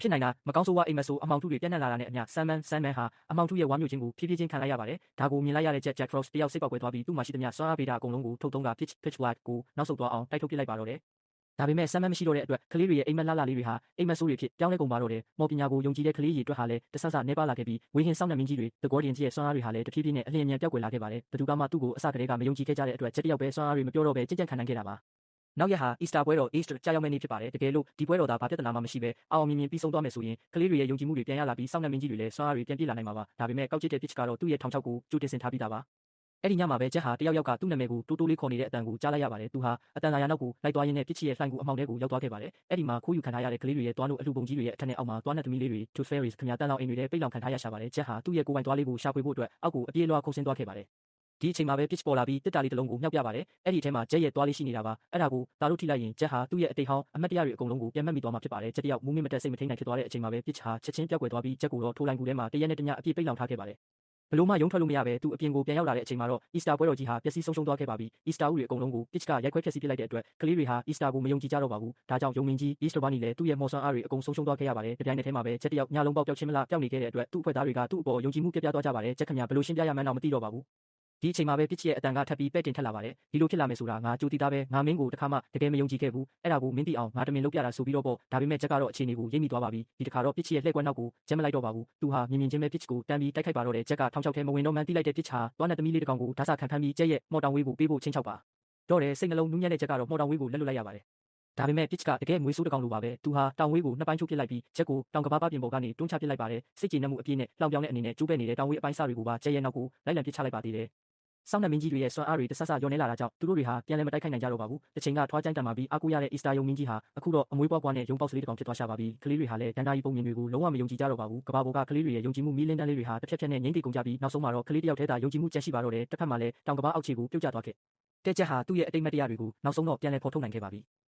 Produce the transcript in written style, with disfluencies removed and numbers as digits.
ဖြစ်နိုင်တာမကောင်းဆိုးဝါးအိမ်မက်ဆိုးအမောင်ထုတွေပြန့်နှံ့လာတာနဲ့အမျှဆမ်မန်ဟာအမောင်ထုရဲ့ဝါမျိုးချင်းကိုဖြည်းဖြည်းချင်းခံလိုက်ရပါတယ်။ဒါကိုမြင်လိုက်ရတဲ့ဂျက်ဖရော့စ်တယောက်စိတ်ပေါက်ကွဲသွားပြီးသူ့မှာရှိသမျှစွမ်းအားဗေဒအကုန်လုံးကိုထုတ်သုံးက pitch black ကိုနောက်ဆုတ်သွားအောင်တိုက်ထုတ်ပစ်လိုက်ပါတော့တယ်။ဒါပေမဲ့ဆမ်မန်မရှိတော့တဲ့အတွက်ကလေးတွေရဲ့အိမ်မက်လှလေးတွေဟာအိမ်မက်ဆိုးတွေဖြစ်ပြောင်းလဲကုန်ပါတော့တယ်။မော်ပညာကိုယုံကြည်တဲ့ကလေးရေအတွက်ဟာလည်းတဆဆနှဲပါလာခဲ့ပြီးဝေဟင်စောင့်နှံမင်းကြီးတွေ The Guardians ရဲ့စွမ်းအားတွေဟာလည်းတဖြည်းဖြည်းနဲ့အလျင်အမြန်ပျောက်ကွယ်လာခဲ့ပါတယ်။ဘသူကမှသူ့ကိုအစကတည်းကမယုံကြည်ခဲ့ကြတဲ့အတွက်ဂျက်တယောက်ပဲစွမ်းအားတွေမပြောတော့ပဲကြင်ကြံ့ခံနိုင်ခဲ့တာပါ။နောက်ရက်ဟာEasterပွဲတော် Easter ကြာရောက်မယ့်နေ့ဖြစ်ပါတယ်။တကယ်လို့ဒီပွဲတော်သာဘာပြဿနာမှမရှိပဲအောင်မြင်ပြီးဆုံးသွားမယ်ဆိုရင်ကလေးတွေရဲ့ယုံကြည်မှုတွေပြန်ရလာပြီးစောင့်နှံမင်းကြီးတွေလည်းစွမ်းအားတွေပြန်ပြည့်လာနိုင်မှာပါ။ဒါပေမဲ့ကောက်ကျစ်တဲ့ pitch ကတော့သူ့ရဲ့ထောင်ချောက်ကိုကြိုတင်ဆင်ထားပြီးသားပါ။အဲ့ဒီညမှာပဲဂျက်ဟာတယောက်ကသူ့နာမည်ကိုတိုးတိုးလေးခေါ်နေတဲ့အတန်ကိုကြားလိုက်ရပါတယ်။သူဟာအတန်သာယာနောက်ကိုလိုက်သွားရင်းနဲ့ pitch ရဲ့လှိုင်းကိုအမောင်ထဲကိုရောက်သွားခဲ့ပါတယ်။အဲ့ဒီမှာခိုးယူခံထားရတဲ့ကလေးတွေရဲ့သွားလို့အလှပုံကြီးတွေရဲ့အထက်နဲ့အောက်မှာသွားနဲ့သမီးလေးတွေ Tooth Fairies ခင်ဗျာတန်လောင်အိမ်တွေထဲပိတ်လောင်ခံထားရရှာပါတယ်။ဂျက်ဟာသူ့ရဲ့ကိုယ်ပိုင်သွားလေးကိုရှာဖွေဖို့အတွက်အောက်ကိုအပြေးလွှားခုန်ဆင်းသွားခဲ့ပါတယ်။ဒီအချိန်မှာပဲ pitch ပေါ်လာပြီးတစ်တာလေးတစ်လုံးကိုမြှောက်ပြပါတယ်။အဲ့ဒီထဲမှာဂျက်ရဲ့သွားလေးရှိနေတာပါ။အဲ့ဒါကိုတာတို့ထိလိုက်ရင်ဂျက်ဟာသူ့ရဲ့အတိတ်ဟောင်းအမတ်တရားတွေအကုန်လုံးကိုပြန်မှတ်မိသွားမှာဖြစ်ပါတယ်။ဂျက်တယောက်မူးမင်းမတက်စိတ်မထိန်နိုင်ဖြစ်သွားတဲ့အချိန်မှာပဲ pitch ဟာချက်ချင်းပျောက်ကွယ်သွားပြီးဂျက်ကိုတော့ထိုးလိုင်းကူထဲမှာတရက်နဲ့တညအပြည့်ပိတ်လောင်ထားခဲ့ပါတယ်။ဘလို့မှရုံထွက်လို့မရပဲသူအပြင်ကိုပြန်ရောက်လာတဲ့အချိန်မှာတော့ Easter ပွဲတော်ကြီးဟာပျက်စီးဆုံးရှုံးသွားခဲ့ပါပြီ။ Easter ဥတွေအကုန်လုံးကို pitch ကရိုက်ခွဲဖျက်ဆီးပစ်လိုက်တဲ့အတွက်ကလေးတွေဟာ Easter ကိုမယုံကြည်ကြတော့ပါဘူး။ဒါကြောင့်ယုံမင်းကြီး Easter Bunny လည်းသူ့ရဲ့မော်ဆွမ်းအားတွေအကုန်ဆုံးရှုံးသွားခဲ့ရပါတယ်။ဒီတိုင်းနဲ့ထဲမှာပဲဂျက်တယောက်ညလုံးပေါက်ပျောက်ချင်းမလားပျောက်နေခဲ့တဲ့အတွက်သူ့အဖွဲ့သားတွေကသူ့အပေါ်ယုံကြည်မှုပြပြသွားကြပါတယ်။ဂျက်ခင်ဗျာဘလို့ရှင်းပြရမှန်းတော့မသိတော့ပါဘူး။ဒီအချိန်မှာပဲ pitch ရဲ့အတန်ကထပ်ပြီးပဲ့တင်ထက်လာပါတယ်။ဒီလိုဖြစ်လာမယ်ဆိုတာငါကြိုသိသားပဲငါမင်းကိုတခါမှတကယ်မယုံကြည်ခဲ့ဘူး။အဲ့ဒါကိုမင်းသိအောင်ငါတမင်လုပ်ပြတာဆိုပြီးတော့ပေါ့ဒါပေမဲ့ဂျက်ကတော့အခြေအနေကိုရိပ်မိသွားပါပြီ။ဒီတခါတော့ pitch ရဲ့လှည့်ကွက်နောက်ကိုဂျက်မလိုက်တော့ပါဘူး။သူဟာမြင်ချင်းပဲ pitch ကိုတန်းပြီးတိုက်ခိုက်ပါတော့တယ်ဂျက်ကထောင်ချောက်ထဲမဝင်တော့မှန်းသိလိုက်တဲ့ pitch ဟာသွားနဲ့သမီးလေးတစ်ကောင်ကိုဓာတ်စာခံဖမ်းပြီးဂျက်ရဲ့မော်တောင်ဝေးကိုပေးဖို့ချင်းချောက်ပါတော့တယ်စိတ်နှလုံးနူးညံ့တဲ့ဂျက်ကတော့မော်တောင်ဝေးကိုလက်လွတ်လိုက်ရပါတယ်။ဒါပေမဲ့ pitch ကတကယ်မွေးဆိုးတစ်ကောင်လိုပါပဲသူဟာတောင်ဝေးကိုနှစ်ပိုင်းချိုးပစ်လိုက်ပြီးဂျက်ကိုတောင်ကဘာပြင်ပေါ်ကနေတွန်းချပစ်လိုက်ပါတယ်။စိတ်ကြေနပ်မှုအပြည့်နဲ့လောင်ပြောင်းတဲ့အနေနဲ့ကျိုးပဲ့နေတဲ့တောင်ဝေးအပိုင်းစားတွေကိုပါဂျက်ရဲ့နောက်ကိုလိုက်လံပစ်ချလိုက်ပါသေးတယ်။စောင့်နှံမင်းကြီးတွေရဲ့စွမ်းအားတွေတဆဆလျော့နေလာတာကြောင့်သူတို့တွေဟာပြန်လည်မတိုက်ခိုက်နိုင်ကြတော့ပါဘူး။တစ်ချိန်ကထွားကြိုင်းတန်မာပြီးအားကိုးရတဲ့ Easter ယုံမင်းကြီးဟာအခုတော့အမွေးပွားပွားနဲ့ရုံပေါက်စလေးတစ်ကောင်ဖြစ်သွားရှာပါပြီ။ကလေးတွေဟာလည်းဒန်တာကြီးပုံမြင်တွေကိုလုံးဝမယုံကြည်ကြတော့ပါဘူး။ကဘာပေါ်ကကလေးတွေရဲ့ယုံကြည်မှုမီးလင်းတန်းလေးတွေဟာတစ်ဖြက်ဖြက်နဲ့ငိမ့်တိတ်ကုန်ကြပြီးနောက်ဆုံးမှာတော့ကလေးတစ်ယောက်တည်းသာယုံကြည်မှုကျန်ရှိပါတော့တယ်။တစ်ဖက်မှာလည်းတောင်ကဘာအောက်ခြေကိုပြုတ်ကျသွားခဲ့တဲ့ဂျက်ဟာသူ့ရဲ့အတိတ်မတရားတွေကိုနောက်ဆုံးတော့ပြန်လည်ဖော်ထုတ်နိုင်ခဲ့ပါပြီ။